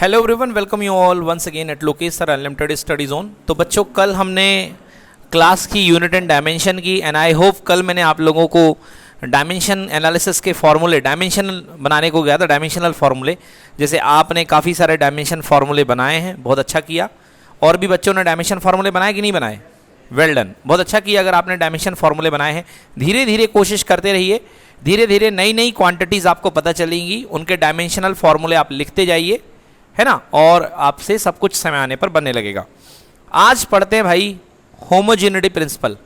Hello everyone, welcome you all once again at Lokesh sir unlimited study zone. तो बच्चों, कल हमने क्लास की यूनिट एंड डायमेंशन की, एंड आई होप कल मैंने आप लोगों को डायमेंशन एनालिसिस के फॉर्मूले, डायमेंशन बनाने को गया था, डायमेंशनल फार्मूले, जैसे आपने काफ़ी सारे डायमेंशन फार्मूले बनाए हैं, बहुत अच्छा किया। और भी बच्चों ने डायमेंशन फार्मूले बनाए कि नहीं बनाए? वेल डन, बहुत अच्छा किया। अगर आपने डायमेंशन फार्मूले बनाए हैं, धीरे धीरे कोशिश करते रहिए, धीरे धीरे नई नई क्वांटिटीज़ आपको पता चलेंगी, उनके डायमेंशनल फार्मूले आप लिखते जाइए, है ना, और आपसे सब कुछ समय आने पर बनने लगेगा। आज पढ़ते हैं भाई होमोजेनिटी प्रिंसिपल।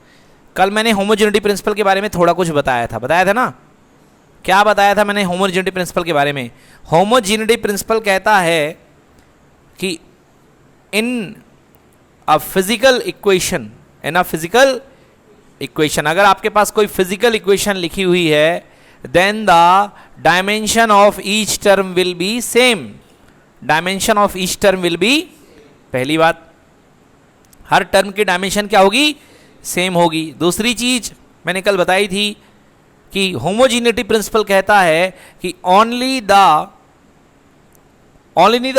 कल मैंने होमोजेनिटी प्रिंसिपल के बारे में थोड़ा कुछ बताया था ना? क्या बताया था मैंने होमोजेनिटी प्रिंसिपल के बारे में? होमोजेनिटी प्रिंसिपल कहता है कि इन अ फिजिकल इक्वेशन, अगर आपके पास कोई फिजिकल इक्वेशन लिखी हुई है, then the dimension of each term will be same. Dimension of each term will be, पहली बात, हर टर्म की डायमेंशन क्या होगी? सेम होगी। दूसरी चीज मैंने कल बताई थी कि होमोजेनिटी प्रिंसिपल कहता है कि only the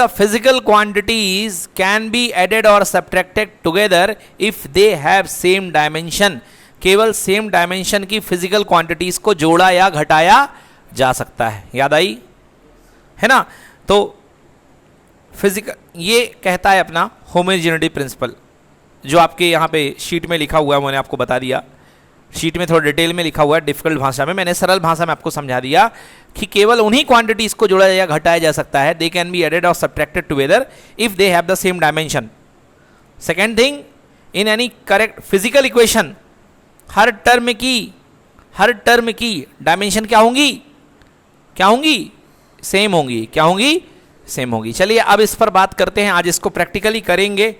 physical quantities can be added और subtracted together if they have same dimension. केवल सेम डायमेंशन की फिजिकल क्वांटिटीज को जोड़ा या घटाया जा सकता है। याद आई, है ना? तो फिजिकल, ये कहता है अपना होमोजेनिटी प्रिंसिपल, जो आपके यहाँ पे शीट में लिखा हुआ है, मैंने आपको बता दिया। शीट में थोड़ा डिटेल में लिखा हुआ है, डिफिकल्ट भाषा में, मैंने सरल भाषा में आपको समझा दिया कि केवल उन्हीं क्वांटिटीज को जोड़ा या घटाया जा सकता है। दे कैन बी एडेड और subtracted together if they have the same dimension. Second thing, in any correct physical equation, her term की डायमेंशन क्या होंगी? सेम होंगी। क्या होंगी? सेम होगी। चलिए अब इस पर बात करते हैं, आज इसको प्रैक्टिकली करेंगे,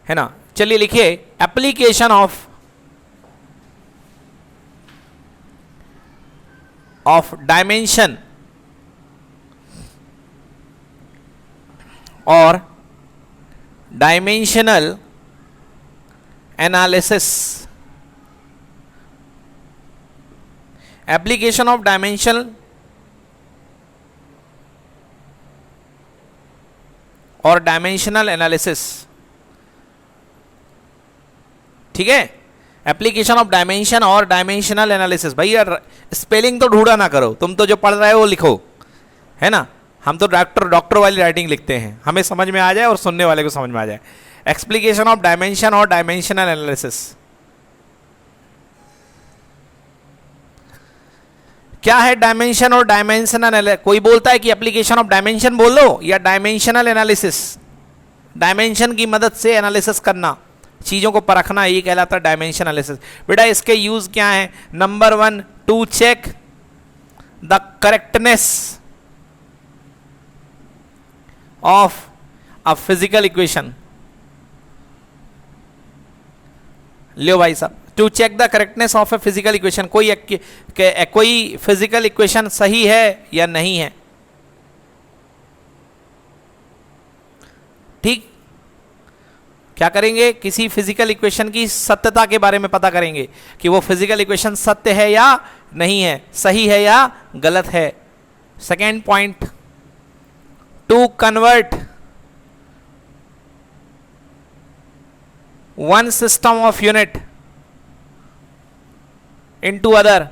है ना? चलिए लिखिए, एप्लीकेशन ऑफ डायमेंशन और dimensional analysis. Application of dimension और डायमेंशनल एनालिसिस, ठीक है? एप्लीकेशन ऑफ डायमेंशन और डायमेंशनल एनालिसिस। भैया स्पेलिंग तो ढूंढा ना करो, तुम तो जो पढ़ रहे हो वो लिखो, है ना? हम तो डॉक्टर वाली राइटिंग लिखते हैं, हमें समझ में आ जाए और सुनने वाले को समझ में आ जाए। एप्लीकेशन ऑफ डायमेंशन और डायमेंशनल एनालिसिस क्या है? डायमेंशन और डायमेंशनल। कोई बोलता है कि एप्लीकेशन ऑफ डायमेंशन बोल लो या डायमेंशनल एनालिसिस, डायमेंशन की मदद से एनालिसिस करना, चीजों को परखना, ये कहलाता है डायमेंशन एनालिसिस। बेटा इसके यूज क्या है? Number 1, to check the correctness of a physical equation. लो भाई साहब, to check the correctness of a physical equation, कोई फिजिकल इक्वेशन सही है या नहीं है, ठीक? क्या करेंगे? किसी फिजिकल इक्वेशन की सत्यता के बारे में पता करेंगे कि वो फिजिकल इक्वेशन सत्य है या नहीं है, सही है या गलत है। Second point, to convert one system of unit into other,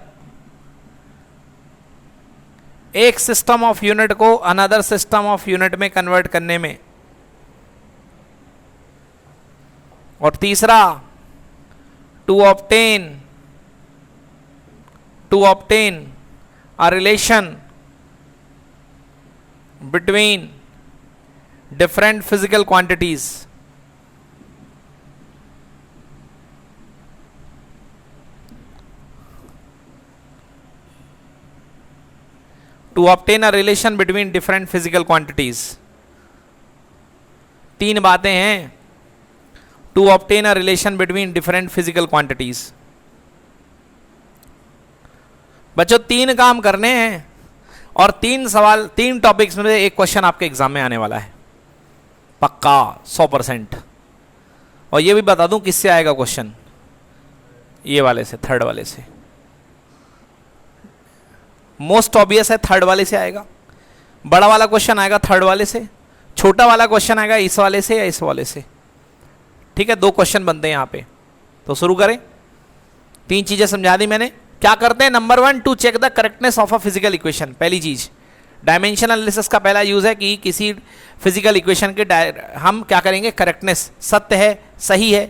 एक सिस्टम ऑफ यूनिट को अनदर सिस्टम ऑफ यूनिट में कन्वर्ट करने में। और तीसरा, to obtain a relation between different physical quantities. To obtain a relation between different physical quantities. तीन बातें हैं, to obtain a relation between different physical quantities. बच्चों 3 काम करने हैं और 3 सवाल, 3 टॉपिक्स में एक क्वेश्चन आपके एग्जाम में आने वाला है, पक्का 100%। और ये भी बता दूं किससे आएगा क्वेश्चन, ये वाले से, थर्ड वाले से। मोस्ट ऑब्वियस है थर्ड वाले से आएगा, बड़ा वाला क्वेश्चन आएगा थर्ड वाले से, छोटा वाला क्वेश्चन आएगा इस वाले से या इस वाले से, ठीक है। 2 क्वेश्चन बनते हैं यहाँ पे, तो शुरू करें। 3 चीजें समझा दी मैंने। क्या करते हैं, number 1 to check the correctness of a physical equation. पहली चीज डायमेंशन एनालिसिस का पहला यूज है कि किसी फिजिकल इक्वेशन के हम क्या करेंगे, करेक्टनेस, सत्य है, सही है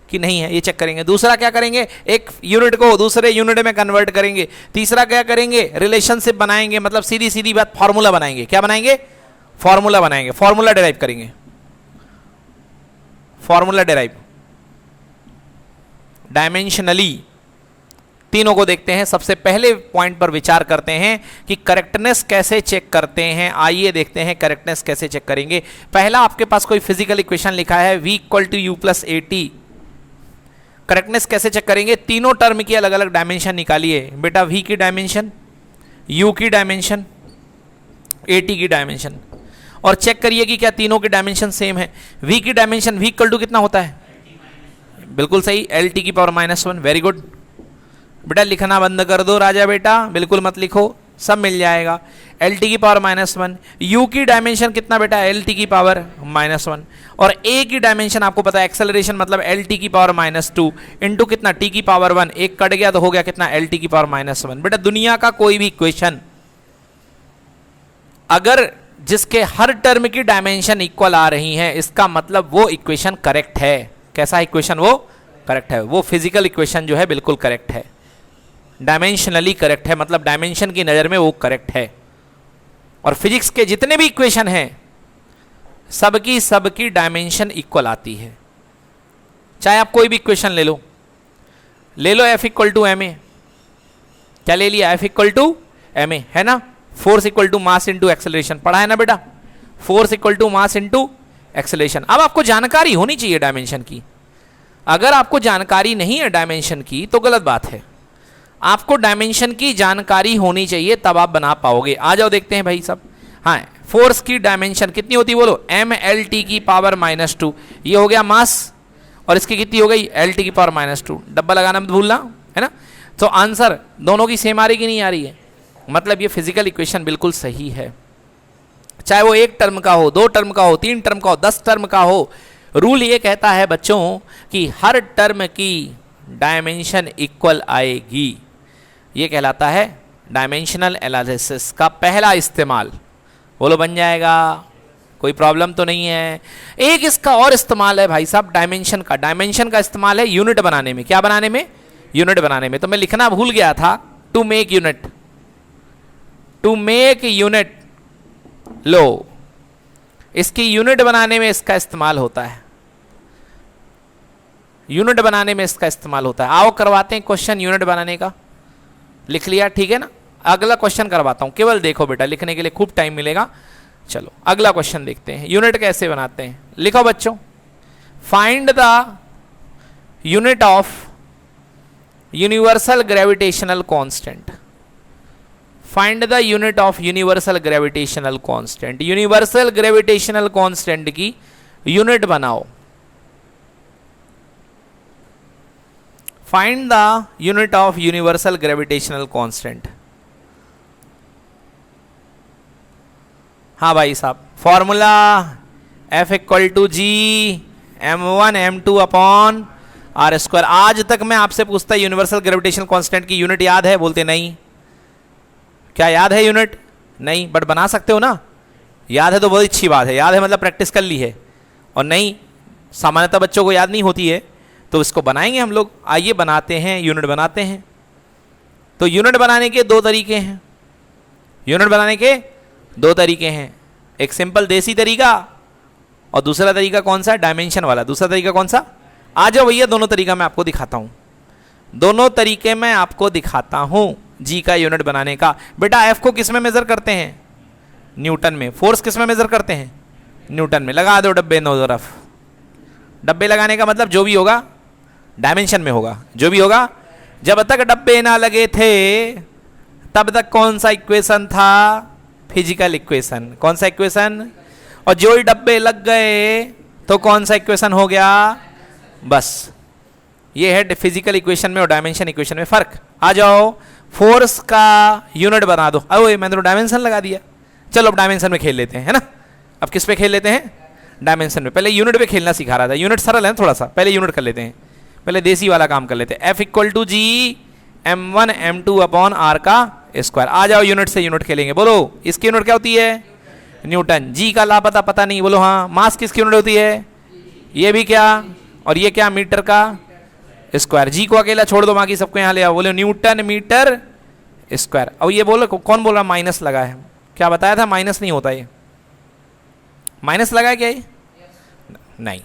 कि नहीं है, ये चेक करेंगे। दूसरा क्या करेंगे, एक यूनिट को दूसरे यूनिट में कन्वर्ट करेंगे। तीसरा क्या करेंगे, रिलेशनशिप बनाएंगे, मतलब सीधी सीधी बात फॉर्मूला बनाएंगे। क्या बनाएंगे, फॉर्मूला बनाएंगे, फॉर्मूला डिराइव करेंगे, फॉर्मूला डिराइव डायमेंशनली। तीनों को देखते हैं। सबसे पहले पॉइंट पर विचार करते हैं कि करेक्टनेस कैसे चेक करते हैं। आइए देखते हैं करेक्टनेस कैसे चेक करेंगे। पहला, आपके पास कोई फिजिकल इक्वेशन लिखा है v equal to u plus a t. Correctness कैसे चेक करेंगे, तीनों टर्म की अलग अलग डायमेंशन निकालिए बेटा। v की डायमेंशन, u की डायमेंशन, ए टी की डायमेंशन, और चेक करिए कि क्या तीनों की डायमेंशन सेम है। v की डायमेंशन v इक्वल टू कितना होता है, बिल्कुल सही, एल टी की पावर -1। वेरी गुड बेटा, लिखना बंद कर दो राजा बेटा, बिल्कुल मत लिखो, सब मिल जाएगा। एल टी की पावर -1। u की डायमेंशन कितना बेटा, एल टी की पावर -1। और a की डायमेंशन आपको पता है, एक्सेलरेशन मतलब एल टी की पावर -2 इंटू कितना, t की पावर 1। एक कट गया तो हो गया कितना, एल टी की पावर -1। बेटा दुनिया का कोई भी इक्वेशन अगर जिसके हर टर्म की डायमेंशन इक्वल आ रही है, इसका मतलब वो इक्वेशन करेक्ट है। कैसा इक्वेशन, वो करेक्ट है। वो फिजिकल इक्वेशन जो है बिल्कुल करेक्ट है, डायमेंशनली करेक्ट है, मतलब डायमेंशन की नजर में वो करेक्ट है। और फिजिक्स के जितने भी इक्वेशन हैं सबकी डायमेंशन इक्वल आती है। चाहे आप कोई भी इक्वेशन ले लो f equal to m a, क्या ले लिया, f equal to m a, है ना। Force equal to mass into acceleration, पढ़ा है ना बेटा, force equal to mass into acceleration. अब आपको जानकारी होनी चाहिए डायमेंशन की। अगर आपको जानकारी नहीं है डायमेंशन की तो गलत बात है। आपको डायमेंशन की जानकारी होनी चाहिए, तब आप बना पाओगे। आ जाओ देखते हैं भाई सब। हाँ, फोर्स की डायमेंशन कितनी होती है बोलो, एम एल टी की पावर -2। ये हो गया मास, और इसकी कितनी हो गई, एल टी की पावर -2। डब्बा लगाना मत भूलना, है ना। तो आंसर दोनों की सेम आ रही कि नहीं आ रही है, मतलब ये फिजिकल इक्वेशन बिल्कुल सही है। चाहे वो 1 टर्म का हो, 2 टर्म का हो, 3 टर्म का हो, 10 टर्म का हो, रूल ये कहता है बच्चों कि हर टर्म की डायमेंशन इक्वल आएगी। ये कहलाता है डायमेंशनल एनालिसिस का पहला इस्तेमाल। बोलो बन जाएगा, कोई प्रॉब्लम तो नहीं है। एक इसका और इस्तेमाल है भाई साहब डायमेंशन का। डायमेंशन का इस्तेमाल है यूनिट बनाने में। क्या बनाने में, यूनिट बनाने में। तो मैं लिखना भूल गया था, to make unit, to make unit. लो, इसकी यूनिट बनाने में इसका इस्तेमाल होता है, यूनिट बनाने में इसका इस्तेमाल होता है। आओ करवाते हैं क्वेश्चन यूनिट बनाने का। लिख लिया, ठीक है ना। अगला क्वेश्चन करवाता हूं, केवल देखो बेटा, लिखने के लिए खूब टाइम मिलेगा। चलो अगला क्वेश्चन देखते हैं, यूनिट कैसे बनाते हैं। लिखो बच्चों, find the unit of universal gravitational constant. Find the unit of universal gravitational constant. Universal gravitational constant की यूनिट बनाओ। Find the unit of universal gravitational constant. हाँ भाई साहब, formula F equal to G m1 m2 upon R square. आज तक मैं आपसे पूछता यूनिवर्सल ग्रेविटेशनल कांस्टेंट की यूनिट याद है, बोलते नहीं। क्या याद है यूनिट, नहीं, बट बना सकते हो ना। याद है तो बहुत अच्छी बात है, याद है मतलब प्रैक्टिस कर ली है। और नहीं, सामान्यतः बच्चों को याद नहीं होती है, तो इसको बनाएंगे हम लोग। आइए बनाते हैं, यूनिट बनाते हैं। तो यूनिट बनाने के 2 तरीके हैं। यूनिट बनाने के 2 तरीके हैं, एक सिंपल देसी तरीका और दूसरा तरीका कौन सा, डायमेंशन वाला। दूसरा तरीका कौन सा, आ जाओ भैया, दोनों तरीका मैं आपको दिखाता हूं। दोनों तरीके मैं आपको दिखाता हूं जी का यूनिट बनाने का। बेटा एफ को किस में मेजर करते हैं, न्यूटन में। फोर्स किस में मेजर करते हैं, न्यूटन में। लगा दो डब्बे नो तरफ। डब्बे लगाने का मतलब जो भी होगा डायमेंशन में होगा, जो भी होगा। जब तक डब्बे ना लगे थे तब तक कौन सा इक्वेशन था, फिजिकल इक्वेशन। कौन सा इक्वेशन, और जो ही डब्बे लग गए तो कौन सा इक्वेशन हो गया, बस। ये है फिजिकल इक्वेशन में और डायमेंशन इक्वेशन में फर्क। आ जाओ, फोर्स का यूनिट बना दो। अरे मैंने तो डायमेंशन लगा दिया, चलो अब डायमेंशन में खेल लेते हैं, है ना। अब किस पे खेल लेते हैं, डायमेंशन पे। पहले यूनिट पे खेलना सिखा रहा था, यूनिट सरल है थोड़ा सा, पहले यूनिट कर लेते हैं, पहले देसी वाला काम कर लेते हैं। F equal to G m1 m2 upon r का स्क्वायर। आ जाओ यूनिट से यूनिट खेलेंगे, बोलो इसकी यूनिट क्या होती है, न्यूटन। जी का लापता पता नहीं, बोलो हाँ। मास किसकी यूनिट होती है, ये भी क्या और ये क्या, मीटर का स्क्वायर। जी को अकेला छोड़ दो, बाकी सबको यहाँ ले आओ, बोलो न्यूटन मीटर स्क्वायर। अब ये बोलो कौन बोल रहा माइनस लगा है, क्या बताया था माइनस नहीं होता, ये माइनस लगा है क्या ये, नहीं।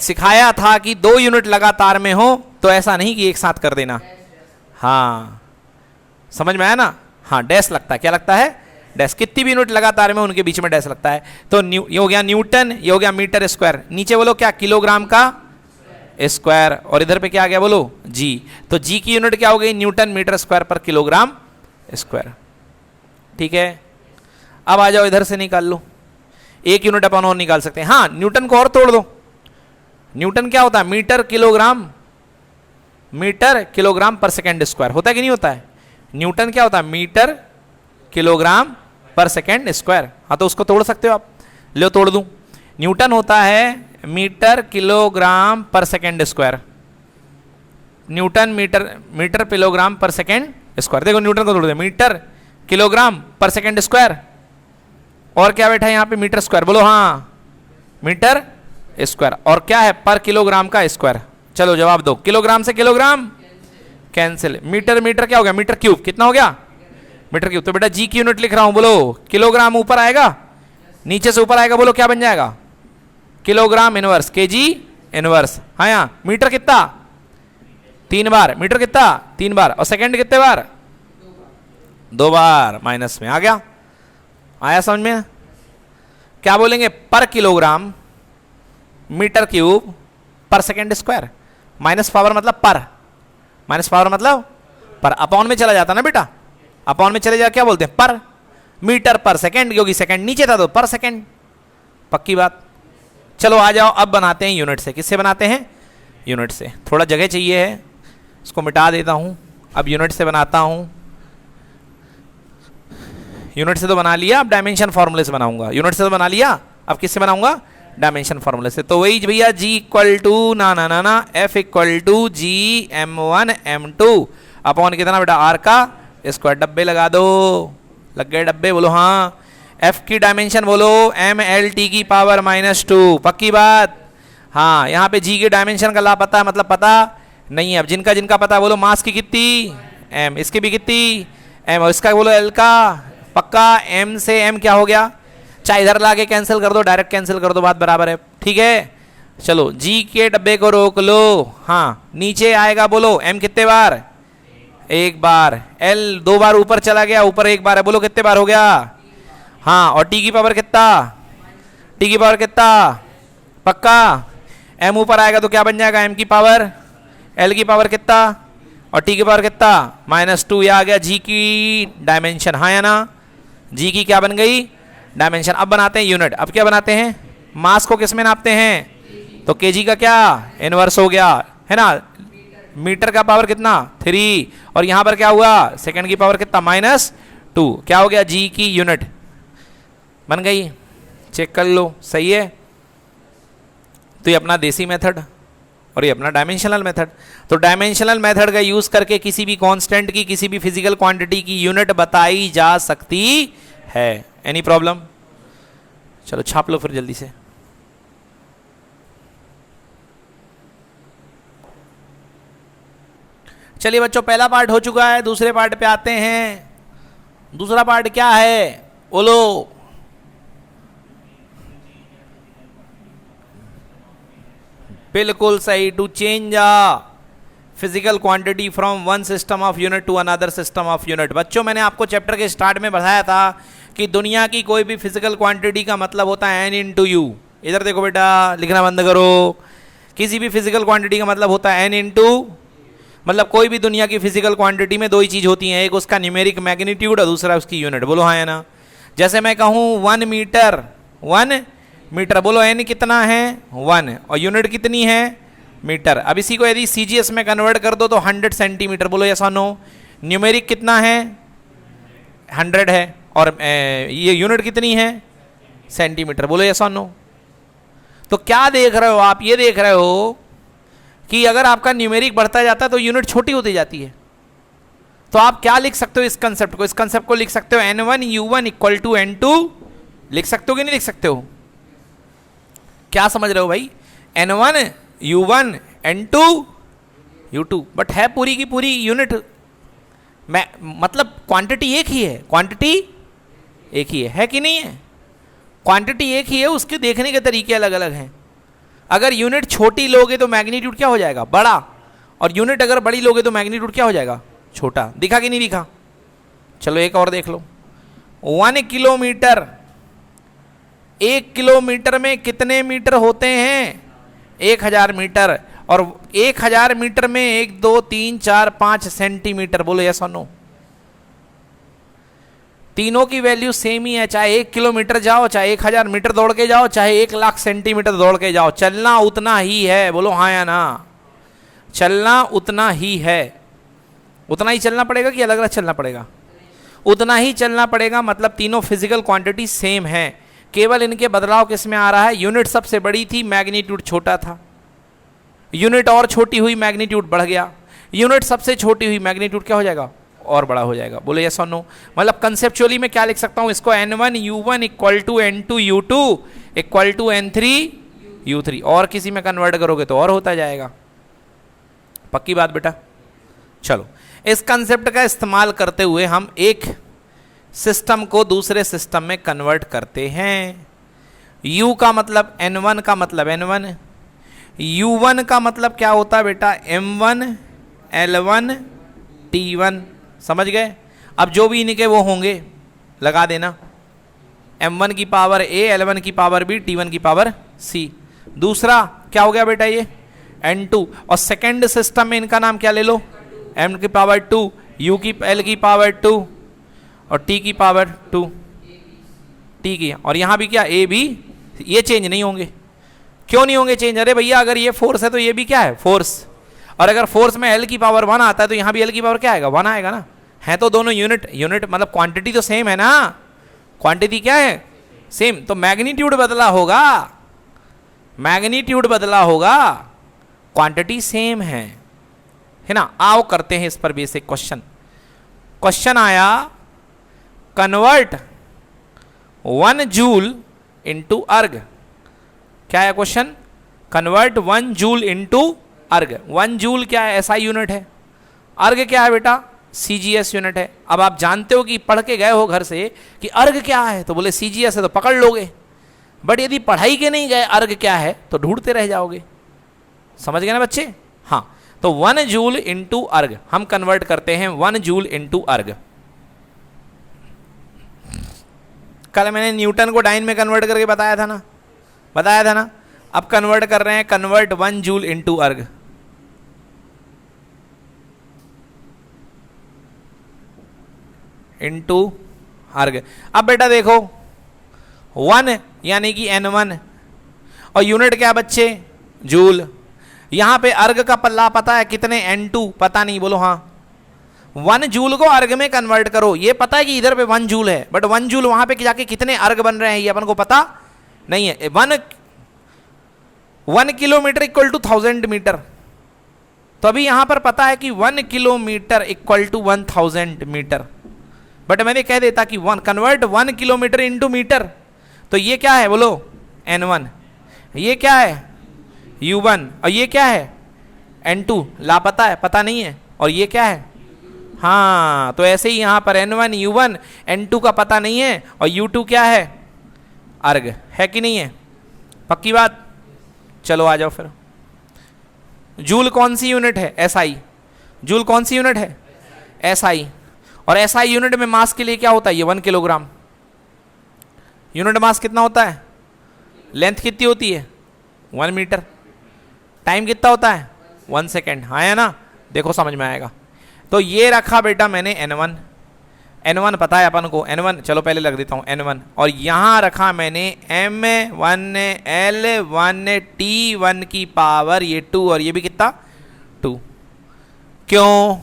सिखाया था कि 2 यूनिट लगातार में हो तो ऐसा नहीं कि एक साथ कर देना, हाँ समझ में आया ना। हाँ डैश लगता है, क्या लगता है, डैश। कितनी भी यूनिट लगातार में उनके बीच में डैश लगता है। तो ये हो गया न्यूटन, ये हो गया मीटर स्क्वायर। नीचे बोलो क्या, किलोग्राम का स्क्वायर, और इधर पे क्या आ गया बोलो जी। तो जी की यूनिट क्या हो गई, न्यूटन मीटर स्क्वायर पर किलोग्राम स्क्वायर। ठीक है, अब आ जाओ इधर से निकाल लो, एक यूनिट अपन और निकाल सकते हैं। हाँ न्यूटन को और तोड़ दो, न्यूटन क्या होता है, मीटर किलोग्राम पर सेकेंड स्क्वायर होता है कि नहीं होता है। न्यूटन क्या होता है, मीटर किलोग्राम पर सेकेंड स्क्वायर। हाँ तो उसको तोड़ सकते हो आप, लो तोड़ दूं। न्यूटन होता है मीटर किलोग्राम पर second square, newton metre kilogram पर सेकेंड स्क्वायर। देखो न्यूटन को तोड़ दे, मीटर किलोग्राम पर सेकेंड स्क्वायर, और क्या बैठा है यहाँ पे, मीटर स्क्वायर। बोलो हाँ मीटर स्क्वायर, और क्या है, पर किलोग्राम का स्क्वायर। चलो जवाब दो, किलोग्राम से किलोग्राम कैंसिल, मीटर क्या हो गया, मीटर क्यूब। कितना हो गया, मीटर क्यूब। तो बेटा जी की यूनिट लिख रहा हूं, बोलो किलोग्राम ऊपर आएगा, नीचे से ऊपर आएगा, बोलो क्या बन जाएगा, किलोग्राम इनवर्स, केजी इनवर्स। हाँ यहाँ मीटर कितना, 3 बार, मीटर कितना 3 बार, और सेकंड कितने बार, 2 बार। माइनस में आ गया, आया समझ में। क्या बोलेंगे, पर किलोग्राम मीटर क्यूब पर सेकेंड स्क्वायर। माइनस पावर मतलब पर, माइनस पावर मतलब पर, अपॉन में चला जाता ना बेटा, अपॉन में चले जा क्या बोलते हैं, पर मीटर पर सेकेंड, क्योंकि सेकेंड नीचे था तो पर सेकेंड, पक्की बात। चलो आ जाओ, अब बनाते हैं यूनिट से। किससे बनाते हैं, यूनिट से। थोड़ा जगह चाहिए है, इसको मिटा देता हूं, अब यूनिट से बनाता हूं। यूनिट से तो बना लिया, अब डायमेंशन फॉर्मूले से बनाऊंगा। यूनिट से तो बना लिया, अब किससे बनाऊंगा, डायमेंशन फॉर्मूले से। तो वही भैया जी इक्वल टू ना F equal to G m1 m2 upon कितना बेटा, आर का स्क्वायर। डब्बे लगा दो, लग गए डब्बे, बोलो हाँ। एफ की डायमेंशन बोलो mlt की पावर -2, पक्की बात। हाँ यहाँ पे जी की डायमेंशन का ला पता है, मतलब पता नहीं है। अब जिनका जिनका पता बोलो, मास की कितनी m, इसकी भी कितनी m, और इसका बोलो l का पक्का। m से m क्या हो गया, चाहे इधर ला के कैंसिल कर दो, डायरेक्ट कैंसिल कर दो, बात बराबर है। ठीक है चलो जी के डब्बे को रोक लो। हाँ नीचे आएगा, बोलो m कितने बार, 1 बार। l 2 बार ऊपर चला गया, ऊपर 1 बार है, बोलो कितने बार हो गया। हाँ और t की पावर कितना, t की पावर कितना, पक्का। m ऊपर आएगा तो क्या बन जाएगा, m की पावर, l की पावर कितना, और t की पावर कितना, -2। ये आ गया जी की डायमेंशन, हाँ या ना। जी की क्या बन गई, डायमेंशन। अब बनाते हैं यूनिट। अब क्या बनाते हैं, मास को किस में नापते हैं, तो केजी का क्या इनवर्स हो गया, है ना। मीटर का पावर कितना, 3, और यहां पर क्या हुआ, सेकंड की पावर कितना, -2। क्या हो गया, जी की यूनिट बन गई। चेक कर लो, सही है। तो ये अपना देसी मेथड और ये अपना डायमेंशनल मेथड। तो डायमेंशनल मेथड का यूज करके किसी भी कांस्टेंट की, किसी भी फिजिकल क्वांटिटी की यूनिट बताई जा सकती है। एनी प्रॉब्लम, चलो छाप लो फिर जल्दी से। चलिए बच्चों, पहला पार्ट हो चुका है, दूसरे पार्ट पे आते हैं। दूसरा पार्ट क्या है, बोलो। बिल्कुल सही, to change a physical quantity from one system of unit to another system of unit. बच्चों मैंने आपको चैप्टर के स्टार्ट में बताया था कि दुनिया की कोई भी फिजिकल क्वांटिटी का मतलब होता है n इंटू यू। इधर देखो बेटा, लिखना बंद करो। किसी भी फिजिकल क्वांटिटी का मतलब होता है n इंटू, मतलब कोई भी दुनिया की फिजिकल क्वांटिटी में 2 ही चीज होती हैं, एक उसका न्यूमेरिक मैग्नीट्यूड और दूसरा उसकी यूनिट। बोलो हाँ या ना। जैसे मैं कहूँ 1 मीटर, बोलो n कितना है 1 और यूनिट कितनी है मीटर। अब इसी को यदि सीजीएस में कन्वर्ट कर दो तो 100 सेंटीमीटर। बोलो यस और नो। न्यूमेरिक कितना है 100 है और ये यूनिट कितनी है सेंटीमीटर। बोलो यस और नो। तो क्या देख रहे हो आप? ये देख रहे हो कि अगर आपका न्यूमेरिक बढ़ता जाता है तो यूनिट छोटी होती जाती है। तो आप क्या लिख सकते हो इस कंसेप्ट को? इस कंसेप्ट को लिख सकते हो n1 u1 equal to n2। लिख सकते हो कि नहीं लिख सकते हो? क्या समझ रहे हो भाई? n1 u1 n2 u2, but है पूरी की पूरी यूनिट मतलब क्वांटिटी एक ही है। क्वांटिटी एक ही है कि नहीं है? क्वांटिटी एक ही है, उसके देखने के तरीके अलग अलग हैं। अगर यूनिट छोटी लोगे तो मैग्नीट्यूड क्या हो जाएगा? बड़ा। और यूनिट अगर बड़ी लोगे तो मैग्नीट्यूड क्या हो जाएगा? छोटा। दिखा कि नहीं दिखा? चलो एक और देख लो। 1 किलोमीटर, 1 किलोमीटर में कितने मीटर होते हैं? 1000 मीटर। और 1000 मीटर में 1 2 3 4 5 सेंटीमीटर। बोलो यस और नो। तीनों की वैल्यू सेम ही है, चाहे 1 किलोमीटर जाओ, चाहे 1000 मीटर दौड़ के जाओ, चाहे 1 लाख सेंटीमीटर दौड़ के जाओ, चलना उतना ही है। बोलो हाँ या ना? चलना उतना ही है। उतना ही चलना पड़ेगा कि अलग अलग चलना पड़ेगा? उतना ही चलना पड़ेगा। मतलब तीनों फिजिकल क्वांटिटी सेम है, केवल इनके बदलाव किस में आ रहा है? यूनिट सबसे बड़ी थी, मैग्नीट्यूड छोटा था। यूनिट और छोटी हुई, मैग्नीट्यूड बढ़ गया। यूनिट सबसे छोटी हुई, मैग्नीट्यूड क्या हो जाएगा? और बड़ा हो जाएगा। बोलो यस और नो। मतलब कंसेप्चुअली मैं क्या लिख सकता हूं इसको? n1 u1 equal to n2 u2 equal to n3 u3। और किसी में कन्वर्ट करोगे तो और होता जाएगा। पक्की बात बेटा? चलो, इस कंसेप्ट का इस्तेमाल करते हुए हम एक सिस्टम को दूसरे सिस्टम में कन्वर्ट करते हैं। u का मतलब n1 का मतलब n1, u1 का मतलब क्या होता है बेटा? m1 l1 t1। समझ गए? अब जो भी इनके वो होंगे लगा देना। m1 की पावर a, l1 की पावर b, t1 की पावर c। दूसरा क्या हो गया बेटा? ये n2। और सेकेंड सिस्टम में इनका नाम क्या ले लो? m की पावर 2, u की l की पावर 2 और t की पावर 2, t की। और यहां भी क्या? a b। ये चेंज नहीं होंगे। क्यों नहीं होंगे चेंज? अरे भैया अगर ये फोर्स है तो ये भी क्या है? फोर्स। और अगर फोर्स में l की पावर 1 आता है तो यहां भी l की पावर क्या आएगा? 1 आएगा ना। है तो दोनों यूनिट मतलब क्वांटिटी तो सेम है ना। क्वांटिटी क्या है? सेम। तो मैग्नीट्यूड बदला होगा, मैग्नीट्यूड बदला होगा, क्वांटिटी सेम है ना। आओ करते हैं इस पर बेसिक क्वेश्चन। क्वेश्चन आया कन्वर्ट 1 जूल इंटू अर्ग। क्या है क्वेश्चन? कन्वर्ट 1 जूल इंटू अर्ग। 1 जूल क्या है? एसआई यूनिट है। अर्ग क्या है बेटा? सीजीएस यूनिट है। अब आप जानते हो कि पढ़ के गए हो घर से कि अर्ग क्या है, तो बोले सीजीएस है तो पकड़ लोगे। बट यदि पढ़ाई के नहीं गए अर्ग क्या है तो ढूंढते रह जाओगे। समझ गए ना बच्चे? हाँ, तो 1 जूल इंटू अर्ग हम कन्वर्ट करते हैं 1 जूल इंटू अर्ग। कल मैंने न्यूटन को डाइन में कन्वर्ट करके बताया था ना। अब कन्वर्ट कर रहे हैं, कन्वर्ट 1 जूल इंटू अर्ग। इंटू अर्ग। अब बेटा देखो 1 यानी कि n1 और यूनिट क्या बच्चे? जूल। यहां पे अर्ग का पल्ला पता है कितने? n2 पता नहीं। बोलो हाँ। 1 जूल को अर्ग में कन्वर्ट करो। ये पता है कि इधर पे 1 जूल है, बट 1 जूल वहां पे जाके कितने अर्ग बन रहे हैं ये अपन को पता नहीं है। 1 किलोमीटर इक्वल टू 1000 मीटर। तो अभी यहां पर पता है कि 1 kilometre equal to 1000 metre, but मैंने कह देता कि कन्वर्ट 1 किलोमीटर इंटू मीटर। तो ये क्या है? बोलो n1। ये क्या है? u1। और ये क्या है? n2। लापता है, पता नहीं है। और ये क्या है? हाँ, तो ऐसे ही यहां पर n1 u1 n2 का पता नहीं है और u2 क्या है? अर्ग है कि नहीं है? पक्की बात? चलो आ जाओ फिर। जूल कौन सी यूनिट है? एसआई। जूल कौन सी यूनिट है? एसआई। और एसआई यूनिट में मास के लिए क्या होता है? ये 1 किलोग्राम। यूनिट मास कितना होता है? लेंथ कितनी होती है? 1 मीटर। टाइम कितना होता है? 1 सेकेंड। हाँ है ना? देखो समझ में आएगा। तो ये रखा बेटा मैंने n1। n1 पता है अपन को। n1 चलो पहले लग देता हूँ n1। और यहां रखा मैंने m1 l1 t1 की पावर ये 2 और ये भी कितना? 2। क्यों?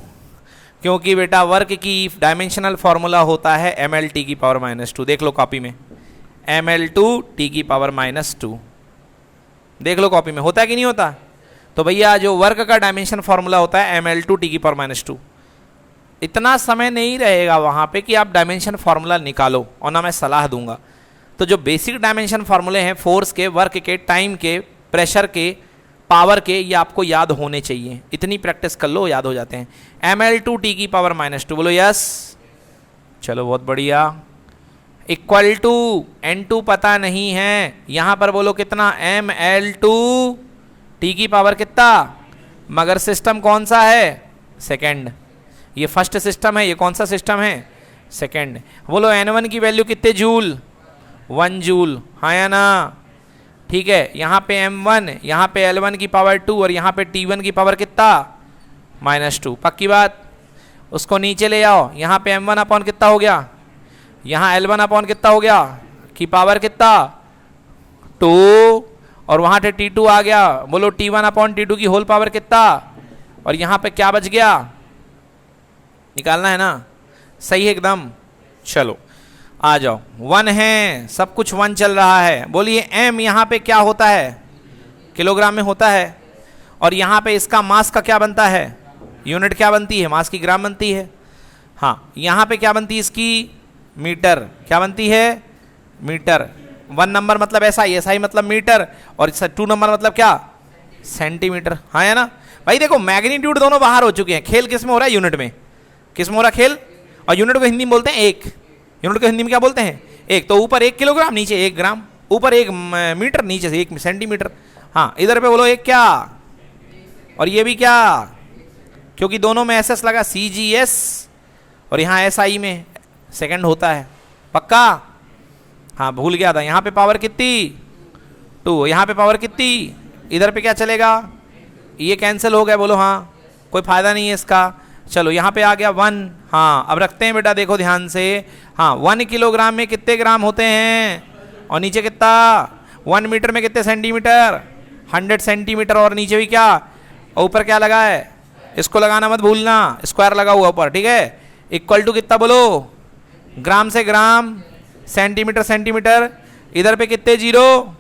क्योंकि बेटा वर्क की डायमेंशनल फॉर्मूला होता है mlt की पावर -2। देख लो कॉपी में ml2 देख लो कॉपी में, होता है कि नहीं होता? तो भैया जो वर्क का डायमेंशन फॉर्मूला होता है ml2 इतना समय नहीं रहेगा वहां पे कि आप डायमेंशन फार्मूला निकालो, और ना मैं सलाह दूंगा। तो जो बेसिक डायमेंशन फार्मूले हैं फोर्स के, वर्क के, टाइम के, प्रेशर के, पावर के, ये आपको याद होने चाहिए। इतनी प्रैक्टिस कर लो, याद हो जाते हैं। ml2 बोलो यस। चलो बहुत बढ़िया। इक्वल टू n2 पता नहीं है, यहां पर बोलो कितना, ml2 कितना, मगर सिस्टम कौन सा है? सेकेंड। ये फर्स्ट सिस्टम है, ये कौन सा सिस्टम है? सेकेंड। बोलो n1 की वैल्यू कितने जूल? 1 जूल, हाँ या ना? ठीक है, यहाँ पे m1, यहाँ पे l1 की पावर 2 और यहाँ पे t1 की पावर कितना? -2। पक्की बात? उसको नीचे ले आओ, यहाँ पे m1 अपॉन कितना हो गया, यहाँ l1 अपॉन कितना हो गया, की पावर कितना? 2, और वहाँ पे t2 आ गया। बोलो t1 अपॉन t2 की होल पावर कितना? और यहाँ पे क्या बच गया? निकालना है ना? सही है एकदम। चलो आ जाओ। 1 है, सब कुछ 1 चल रहा है। बोलिए m यहाँ पे क्या होता है? किलोग्राम में होता है। और यहाँ पे इसका मास का क्या बनता है? यूनिट क्या बनती है? मास की ग्राम बनती है। हाँ, यहाँ पे क्या बनती है इसकी? मीटर। क्या बनती है? मीटर। 1 नंबर मतलब SI, SI मतलब मीटर, और 2 नंबर मतलब क्या? सेंटीमीटर। हाँ है ना भाई? देखो मैग्नीट्यूड दोनों बाहर हो चुके हैं, खेल किस में हो रहा है? यूनिट में। किस में हो रहा खेल? और यूनिट को हिंदी में बोलते हैं एक। यूनिट को हिंदी में क्या बोलते हैं? एक। तो ऊपर 1 किलोग्राम, नीचे 1 ग्राम, ऊपर 1 मीटर, नीचे से 1 सेंटीमीटर। हाँ, इधर पे बोलो एक क्या, और ये भी क्या, क्योंकि दोनों में SS लगा, CGS, और यहाँ SI में सेकंड होता है। पक्का? हाँ, भूल गया था। यहाँ पे पावर कितनी? 2। यहाँ पे पावर कितनी? इधर पे क्या चलेगा? ये कैंसिल हो गया। बोलो हाँ, कोई फायदा नहीं है इसका। चलो यहाँ पे आ गया 1। हाँ, अब रखते हैं बेटा, देखो ध्यान से। हाँ, 1 किलोग्राम में कितने ग्राम होते हैं? और नीचे कितना? 1 मीटर में कितने सेंटीमीटर? 100 सेंटीमीटर। और नीचे भी क्या? और ऊपर क्या लगा है? इसको लगाना मत भूलना, स्क्वायर लगा हुआ ऊपर। ठीक है, इक्वल टू कितना बोलो? ग्राम से ग्राम, सेंटीमीटर सेंटीमीटर। इधर पे कितने जीरो,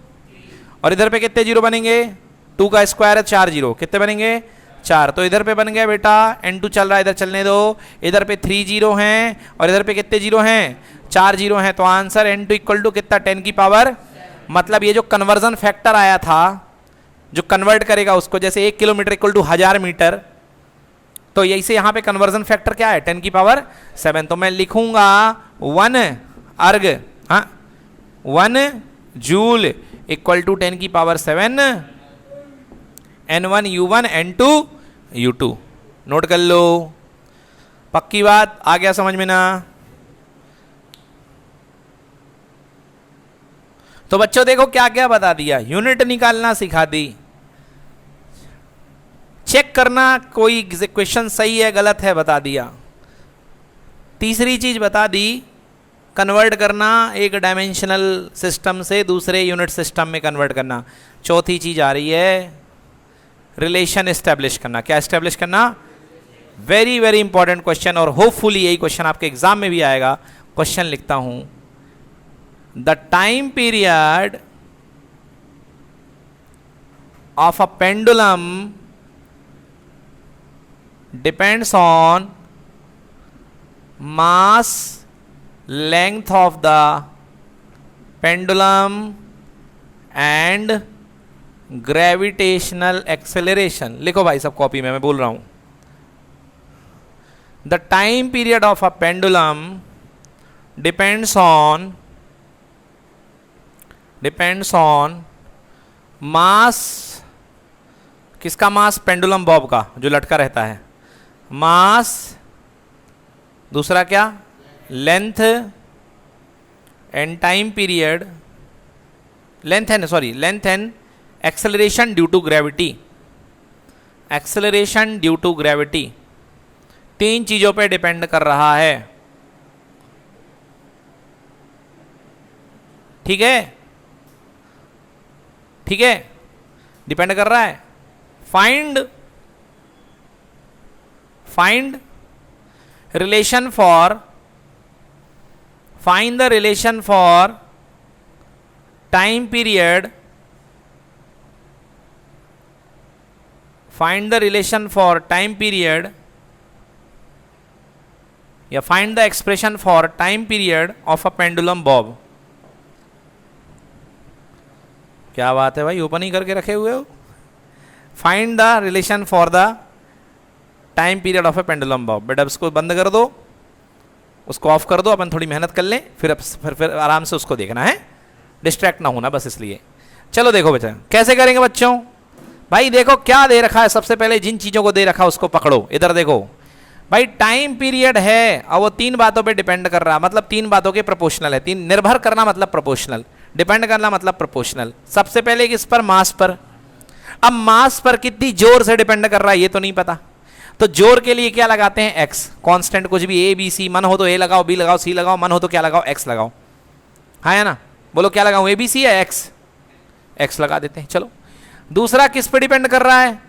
और इधर पे कितने जीरो बनेंगे? 2 का स्क्वायर है 4 जीरो, कितने बनेंगे? 4। तो इधर पे बन गया बेटा, n2 चल रहा है, इधर चलने दो। इधर पे 3 जीरो हैं, और इधर पे कितने जीरो हैं? 4 जीरो हैं। तो आंसर n2 इक्वल टू कितना? 10 की पावर। मतलब ये जो कन्वर्जन फैक्टर आया था, जो कन्वर्ट करेगा उसको, जैसे 1 किलोमीटर इक्वल टू 1000 मीटर, तो यही से यहाँ पे कन्वर्जन फैक्टर क्या है? 10 की पावर 7। तो मैं लिखूंगा 1 अर्ग, हाँ, 1 जूल इक्वल टू 10 की power 7 N1 U1 N2 U2। Note कर लो। पक्की बात? आ गया समझ में ना? तो बच्चों देखो क्या क्या बता दिया, यूनिट निकालना सिखा दी, चेक करना कोई क्वेश्चन सही है गलत है बता दिया। तीसरी चीज बता दी, कन्वर्ट करना एक डायमेंशनल सिस्टम से दूसरे यूनिट सिस्टम में कन्वर्ट करना। चौथी चीज आ रही है, रिलेशन एस्टेब्लिश करना। क्या एस्टेब्लिश करना? वेरी वेरी इंपॉर्टेंट क्वेश्चन, और होपफुली यही क्वेश्चन आपके एग्जाम में भी आएगा। क्वेश्चन लिखता हूं, the time period of a pendulum depends on mass length of the pendulum and gravitational acceleration. लिखो भाई सब कॉपी में, मैं बोल रहा हूं। The time period of a pendulum depends on मास। किसका मास? पेंडुलम बॉब का, जो लटका रहता है। मास, दूसरा क्या? Length and time period, length and sorry length and acceleration due to gravity. Acceleration due to gravity 3 चीजों पे डिपेंड कर रहा है। ठीक है, ठीक है, डिपेंड कर रहा है। Find the relation for time period, find the relation for time period या find the expression for time period of a pendulum bob. क्या बात है भाई, ओपन ही करके रखे हुए हो। Find the relation for the time period of A pendulum Bob. बेटा उसको बंद कर दो, उसको ऑफ कर दो, अपन थोड़ी मेहनत कर लें, फिर आराम से उसको देखना है, डिस्ट्रैक्ट ना होना बस इसलिए। चलो देखो बेटा कैसे करेंगे बच्चों। भाई देखो क्या दे रखा है, सबसे पहले जिन चीज़ों को दे रखा है उसको पकड़ो। इधर देखो भाई, टाइम पीरियड है और वो 3 बातों पे डिपेंड कर रहा है, मतलब 3 बातों के प्रोपोर्शनल है। 3 निर्भर करना मतलब प्रोपोर्शनल, डिपेंड करना मतलब प्रोपोर्शनल। सबसे पहले किस पर, मास पर। अब मास पर कितनी जोर से डिपेंड कर रहा है ये तो नहीं पता, तो जोर के लिए क्या लगाते हैं, एक्स कांस्टेंट, कुछ भी ए बी सी, मन हो तो ए लगाओ, बी लगाओ, सी लगाओ, मन हो तो क्या लगाओ, एक्स लगाओ। हाँ है ना, बोलो क्या लगाऊं, ए बी सी या एक्स, एक्स लगा देते हैं। चलो दूसरा किस पे डिपेंड कर रहा है,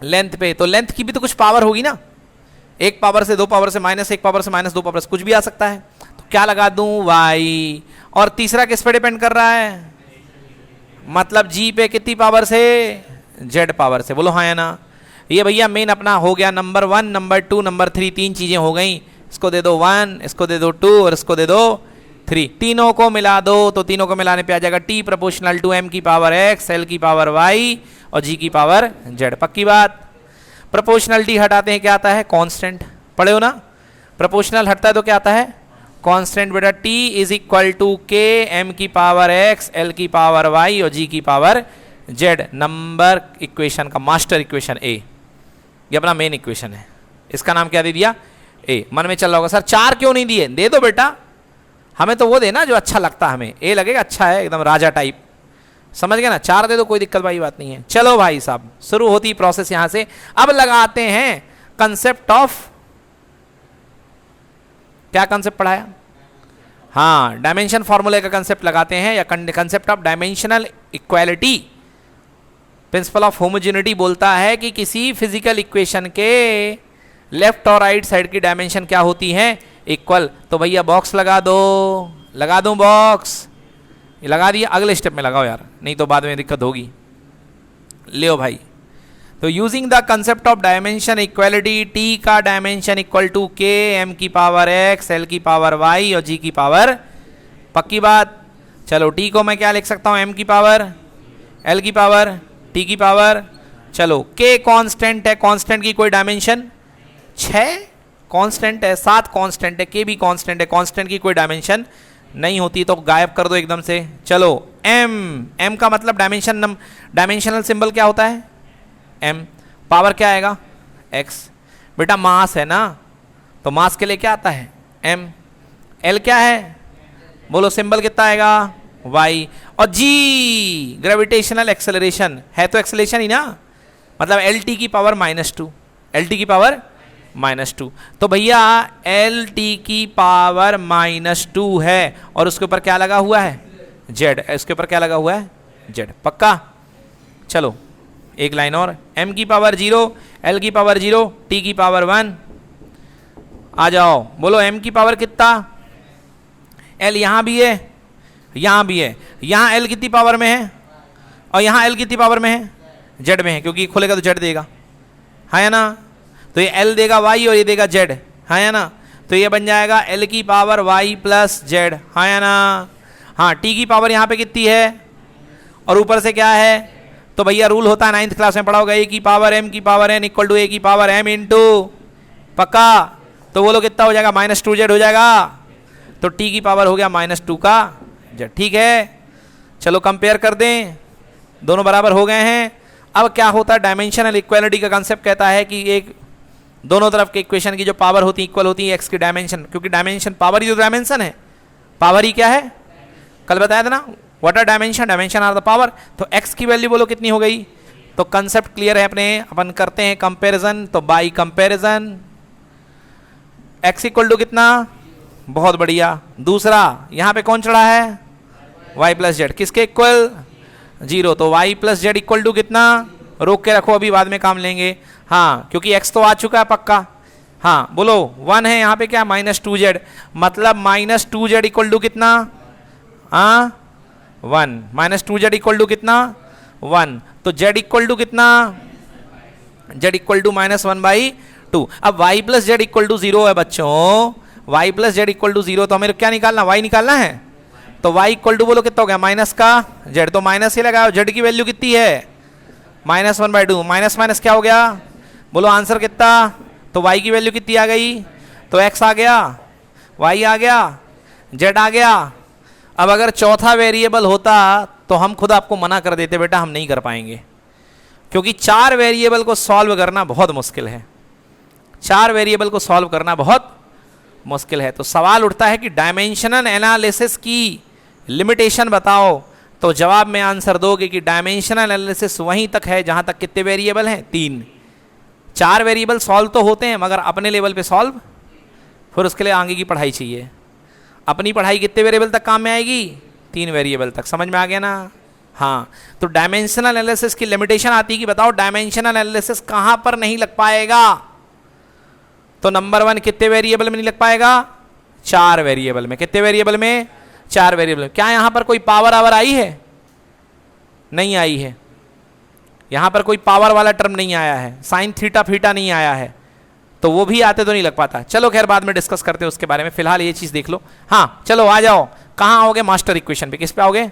लेंथ पे, तो लेंथ की भी तो कुछ पावर होगी ना, 1 पावर से 2 पावर से माइनस 1 पावर से माइनस 2 पावर से कुछ भी आ सकता है, तो क्या लगा दूं, वाई। और तीसरा किस पे डिपेंड कर रहा है, मतलब जी पे, कितनी पावर से, जेड पावर से। बोलो हाँ या ना। ये भैया मेन अपना हो गया नंबर 1, नंबर 2, नंबर 3, 3 चीजें हो गई। इसको दे दो 1, इसको दे दो 2 और इसको दे दो 3। तीनों को मिला दो तो तीनों को मिलाने पे आ जाएगा T प्रोपोर्शनल टू M की पावर X, L की पावर Y और G की पावर Z। पक्की बात। प्रोपोर्शनलिटी हटाते हैं क्या आता है, कांस्टेंट। पढ़े हो ना, प्रोपोर्शनल हटता है तो क्या आता है, कांस्टेंट। बेटा T is equal to K M की पावर X, L की पावर Y और G की पावर Z। नंबर इक्वेशन का मास्टर इक्वेशन A, ये अपना मेन इक्वेशन है। इसका नाम क्या दे दिया, A। मन में चल रहा होगा सर 4 क्यों नहीं दिए, दे दो बेटा, हमें तो वो देना जो अच्छा लगता है, हमें A लगेगा अच्छा है, एकदम राजा टाइप, समझ गए ना। 4 दे दो, कोई दिक्कत वाली बात नहीं है। चलो भाई साहब शुरू होती प्रोसेस यहां से। अब लगाते हैं कंसेप्ट ऑफ, क्या कंसेप्ट पढ़ाया, हाँ डायमेंशन फॉर्मूले का कंसेप्ट लगाते हैं, या concept of dimensional equality. Principle of homogeneity बोलता है कि किसी फिजिकल इक्वेशन के लेफ्ट और राइट साइड की डायमेंशन क्या होती है, इक्वल। तो भैया बॉक्स लगा दो, लगा दूं बॉक्स, ये लगा दिया। अगले स्टेप में लगाओ यार, नहीं तो बाद में दिक्कत होगी। ले भाई, तो using the concept of dimension equality, T का डायमेंशन इक्वल टू के एम की पावर एक्स, एल की पावर वाई और जी की पावर, पक्की बात। चलो टी को मैं क्या लिख सकता हूं, एम की पावर, एल की पावर, टी की पावर। चलो के कांस्टेंट है, कांस्टेंट की कोई डायमेंशन, 6 कांस्टेंट है, 7 कांस्टेंट है, के भी कांस्टेंट है, कांस्टेंट की कोई डायमेंशन नहीं होती तो गायब कर दो एकदम से। चलो एम, एम का मतलब डायमेंशन, डायमेंशनल सिंबल क्या होता है, एम। पावर क्या आएगा, एक्स। बेटा मास है ना, तो मास के लिए क्या आता है, एम। एल क्या है, बोलो सिंबल कितना आएगा, वाई। और जी ग्रेविटेशनल एक्सेलरेशन है, तो एक्सेलरेशन ही ना, मतलब एल टी की पावर -2, एल टी की पावर -2। तो भैया एल टी की पावर -2 है और उसके ऊपर क्या लगा हुआ है, जेड। इसके ऊपर क्या लगा हुआ है, जेड। पक्का। चलो एक लाइन और, m की पावर 0, l की पावर 0, t की पावर 1। आ जाओ बोलो m की पावर कितना, l यहां भी है, यहां भी है, यहां l कितनी पावर में है और यहां l कितनी पावर में है, z में है, क्योंकि खोलेगा तो z देगा, है ना। तो ये l देगा y और ये देगा z, है ना। तो ये बन जाएगा l की पावर y प्लस z, है ना। हाँ t की पावर यहाँ पे कितनी है और ऊपर से क्या है, तो भैया रूल होता है 9th क्लास में पढ़ा होगा, a की पावर m की power n equal to a की पावर m इंटू, पक्का। तो वो लोग कितना हो जाएगा, -2z हो जाएगा, तो t की पावर हो गया -2 का z। ठीक है, चलो कंपेयर कर दें, दोनों बराबर हो गए हैं। अब क्या होता है, डायमेंशनल इक्वालिटी का कंसेप्ट कहता है कि एक दोनों तरफ के इक्वेशन की जो पावर होती है इक्वल होती है एक्स की डायमेंशन, क्योंकि डायमेंशन पावर ही तो डायमेंशन है, पावर ही क्या है, कल बताया था ना, what are dimension, dimension are the power. तो एक्स की वैल्यू बोलो कितनी हो गई, तो कंसेप्ट क्लियर है अपने, अपन करते हैं कंपैरिजन। तो by comparison X equal to कितना, बहुत बढ़िया। दूसरा यहाँ पे कौन चढ़ा है, y प्लस जेड, किसके इक्वल, 0, तो y plus Z equal to कितना, रोक के रखो अभी बाद में काम लेंगे, हाँ क्योंकि x तो आ चुका है पक्का। हाँ बोलो 1 है यहाँ पे क्या, -2z, मतलब -2z इक्वल टू कितना, हाँ 1 माइनस 2z इक्वल टू कितना 1, तो z इक्वल टू कितना z इक्वल टू -1/2। अब y plus Z equal to 0 है बच्चों, y plus Z equal to 0, तो हमें क्या निकालना y निकालना है, तो y इक्वल टू बोलो कितना हो गया माइनस का z, तो माइनस ही लगाओ, z की वैल्यू कितनी है -1/2, माइनस माइनस क्या हो गया बोलो आंसर कितना, तो y की वैल्यू कितनी आ गई, तो x आ गया, y आ गया, z आ गया। अब अगर चौथा वेरिएबल होता तो हम खुद आपको मना कर देते बेटा हम नहीं कर पाएंगे, क्योंकि 4 वेरिएबल को सॉल्व करना बहुत मुश्किल है, 4 वेरिएबल को सॉल्व करना बहुत मुश्किल है। तो सवाल उठता है कि डायमेंशनल एनालिसिस की लिमिटेशन बताओ, तो जवाब में आंसर दोगे कि डायमेंशनल एनालिसिस वहीं तक है जहां तक कितने वेरिएबल हैं 3, 4 वेरिएबल सॉल्व तो होते हैं मगर अपने लेवल पे सॉल्व, फिर उसके लिए आगे की पढ़ाई चाहिए। अपनी पढ़ाई कितने वेरिएबल तक काम में आएगी 3 वेरिएबल तक, समझ में आ गया ना। हाँ, तो डायमेंशनल एनालिसिस की लिमिटेशन आती है कि बताओ डायमेंशनल एनालिसिस कहां पर नहीं लग पाएगा, तो नंबर 1 कितने वेरिएबल में नहीं लग पाएगा 4 वेरिएबल में, कितने वेरिएबल में 4 वेरिएबल में। क्या यहां पर कोई पावर आवर आई है, नहीं आई है, यहां पर कोई पावर वाला टर्म नहीं आया है, साइन थीटा फीटा नहीं आया है, तो वो भी आते तो नहीं लग पाता। चलो खैर बाद में डिस्कस करते हैं उसके बारे में, फिलहाल ये चीज देख लो। हाँ चलो आ जाओ, कहां आओगे मास्टर इक्वेशन पे, किस पे आओगे,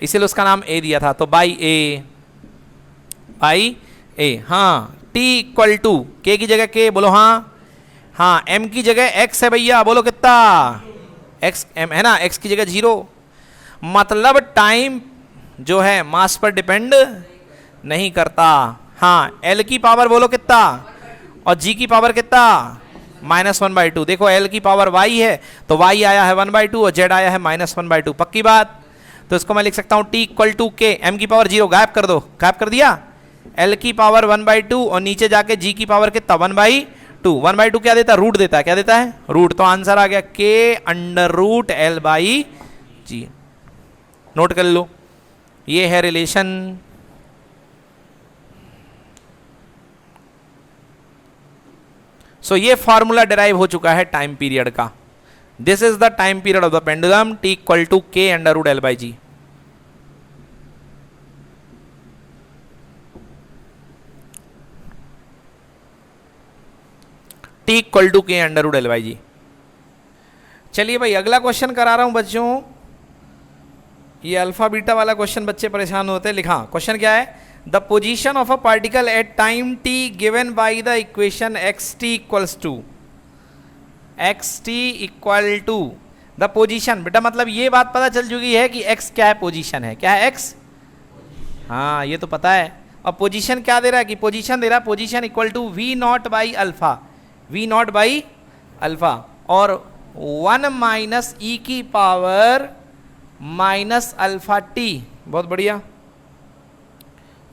इसीलिए उसका नाम ए दिया था, तो बाई ए। हाँ t इक्वल टू के की जगह के बोलो, हाँ m की जगह x है भैया, बोलो कितना x m है ना, x की जगह 0, मतलब टाइम जो है मास पर डिपेंड नहीं करता। हाँ l की पावर बोलो कितना, और g की पावर कितना -1/2। देखो l की पावर y है तो y आया है 1/2 और z आया है -1/2, पक्की बात। तो इसको मैं लिख सकता हूं t इक्वल टू के, m की पावर 0 गायब कर दो, गायब कर दिया, l की पावर 1/2 और नीचे जाके g की पावर कितना 1/2, 1/2 क्या देता है रूट देता है, क्या देता है रूट, तो आंसर आ गया k√L/g। नोट कर लो, ये है रिलेशन। सो ये फॉर्मूला डिराइव हो चुका है टाइम पीरियड का, this is the time period of the pendulum, t equal to k√L/g। t equal to k√L/g। चलिए भाई अगला क्वेश्चन करा रहा हूं बच्चों, ये अल्फा बीटा वाला क्वेश्चन बच्चे परेशान होते हैं। लिखा क्वेश्चन क्या है, the position of a particle at time t given by the equation xt equal to the position. बेटा मतलब ये बात पता चल चुकी है कि x क्या है, पोजीशन है, क्या है x, हाँ ये तो पता है। और पोजीशन क्या दे रहा है, कि पोजीशन दे रहा है, पोजीशन इक्वल टू v0/α, और 1 माइनस e की पावर -αt, बहुत बढ़िया,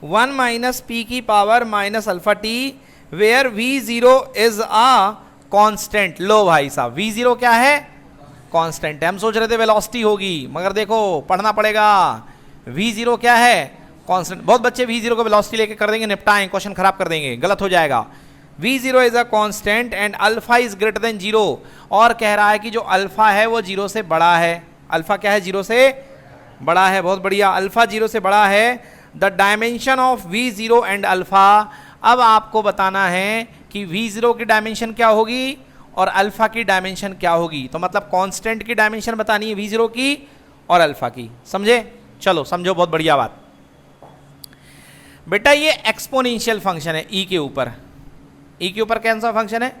1 माइनस p की power -αt, where v0 is a constant. लो भाई साहब v0 क्या है, कांस्टेंट है। हम सोच रहे थे वेलोसिटी होगी, मगर देखो पढ़ना पड़ेगा, v0 क्या है, कांस्टेंट। बहुत बच्चे v0 को वेलोसिटी लेके कर देंगे, निपटाएं, क्वेश्चन खराब कर देंगे, गलत हो जाएगा। v0 is a constant and alpha is greater than 0, और कह रहा है कि जो अल्फा है वो 0 से बड़ा है। अल्फा क्या है, 0 से बड़ा है, बहुत बढ़िया, अल्फा 0 से बड़ा है। The dimension of v0 and alpha, अब आपको बताना है कि v0 की डायमेंशन क्या होगी और अल्फा की डायमेंशन क्या होगी। तो मतलब कांस्टेंट की डायमेंशन बतानी है v0 की और अल्फा की, समझे। चलो समझो, बहुत बढ़िया बात। बेटा ये एक्सपोनेंशियल फंक्शन है e के ऊपर, e के ऊपर कौन सा फंक्शन है।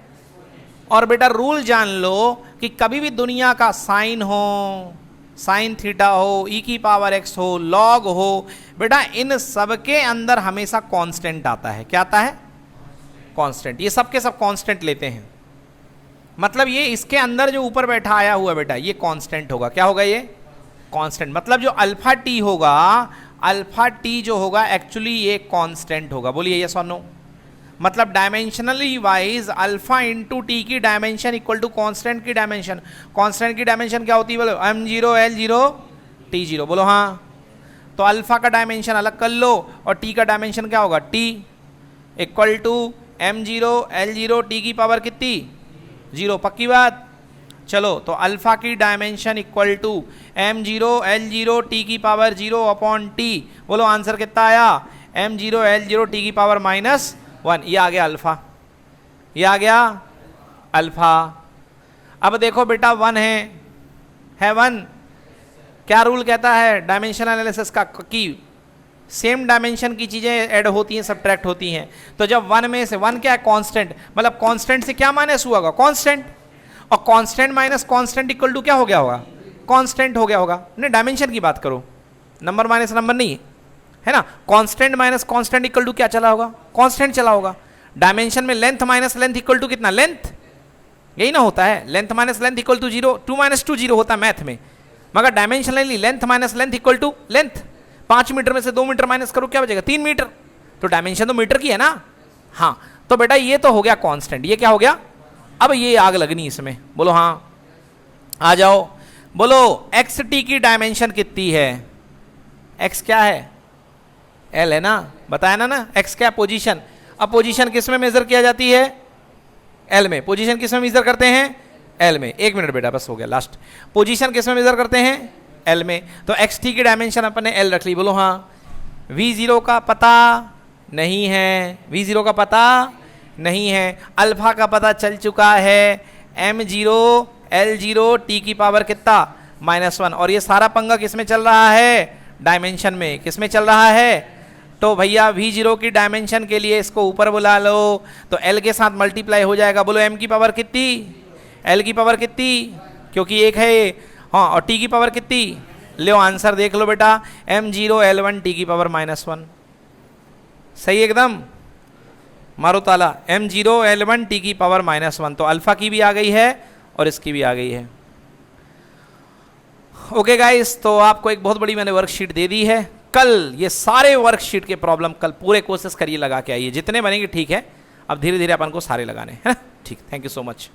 और बेटा रूल जान लो कि कभी भी दुनिया का साइन हो, साइन थीटा हो, e की पावर x हो, लॉग हो, बेटा इन सब के अंदर हमेशा कांस्टेंट आता है। क्या आता है, कांस्टेंट। ये सब के सब कांस्टेंट लेते हैं, मतलब ये इसके अंदर जो ऊपर बैठा आया हुआ बेटा ये कांस्टेंट होगा। क्या होगा, ये कांस्टेंट। मतलब जो अल्फा टी होगा, अल्फा टी जो होगा एक्चुअली ये कांस्टेंट होगा। बोलिए यस और नो। मतलब dimensionally wise alpha into T की डायमेंशन इक्वल टू कांस्टेंट की डायमेंशन। कांस्टेंट की डायमेंशन क्या होती है, बोलो m0 l0 t0, बोलो हाँ। तो अल्फा का डायमेंशन अलग कर लो और टी का डायमेंशन क्या होगा, t equal to m0 l0 t की पावर कितनी 0, पक्की बात। चलो तो अल्फा की dimension equal to m0 l0 t की पावर 0 अपॉन t। बोलो आंसर कितना आया, m0 l0 t की पावर -1। ये आ गया अल्फा, ये आ गया अल्फा। अब देखो बेटा 1 है 1। क्या रूल कहता है डायमेंशन एनालिसिस का कि सेम डायमेंशन की चीजें ऐड होती हैं, सब्ट्रैक्ट होती हैं। तो जब 1 में से 1 क्या है, कांस्टेंट, मतलब कांस्टेंट से क्या माइनस हुआ होगा, कांस्टेंट, और constant minus constant equal to क्या हो गया होगा, कांस्टेंट हो गया होगा। नहीं, डायमेंशन की बात करो, नंबर माइनस नंबर नहीं है ना। Constant minus constant equal to क्या चला होगा, कांस्टेंट चला होगा। डायमेंशन में length minus length equal to कितना, लेंथ, यही ना होता है, length minus length equal to 0, 2 - 2 0 होता है मैथ में। मगर dimensionally length minus length equal to length. 5 metre में से 2 मीटर माइनस करो क्या बचेगा, 3 मीटर। तो डायमेंशन तो मीटर की है ना। हाँ, तो बेटा ये तो हो गया कांस्टेंट, ये क्या हो गया। अब ये आग लगनी इसमें, बोलो हाँ, आ जाओ। बोलो एक्स टी की डायमेंशन कितनी है, एक्स क्या है, एल है ना, बताया ना एक्स क्या पोजीशन। अब पोजीशन किस में मेजर किया जाती है, एल में। पोजीशन किस में मेजर करते हैं, एल में। 1 मिनट बेटा, बस हो गया लास्ट। पोजीशन किस में मेजर करते हैं, एल में। तो एक्स टी की डायमेंशन अपन ने एल रख ली। बोलो हाँ, v0 का पता नहीं है, v0 का पता नहीं है, अल्फा का पता चल चुका है, m0 l0 t की पावर कितना, -1। और ये सारा पंगा किस में चल रहा है, डायमेंशन में। किस में चल रहा है, तो भैया v0 की डायमेंशन के लिए इसको ऊपर बुला लो, तो l के साथ मल्टीप्लाई हो जाएगा। बोलो m की पावर कितनी, l की पावर कितनी, क्योंकि एक है ये, हाँ, और t की पावर कितनी, लो आंसर देख लो बेटा, m0 l1 t की पावर -1। सही एकदम, मारो ताला, m0 l1 t की पावर -1। तो अल्फा की भी आ गई है और इसकी भी आ गई है। ओके गाइस, तो आपको एक बहुत बड़ी मैंने वर्कशीट दे दी है। कल ये सारे वर्कशीट के प्रॉब्लम कल पूरे कोशिश करिए लगा के आइए, जितने बनेंगे ठीक है। अब धीरे धीरे अपन को सारे लगाने हैं। ठीक, थैंक यू सो मच।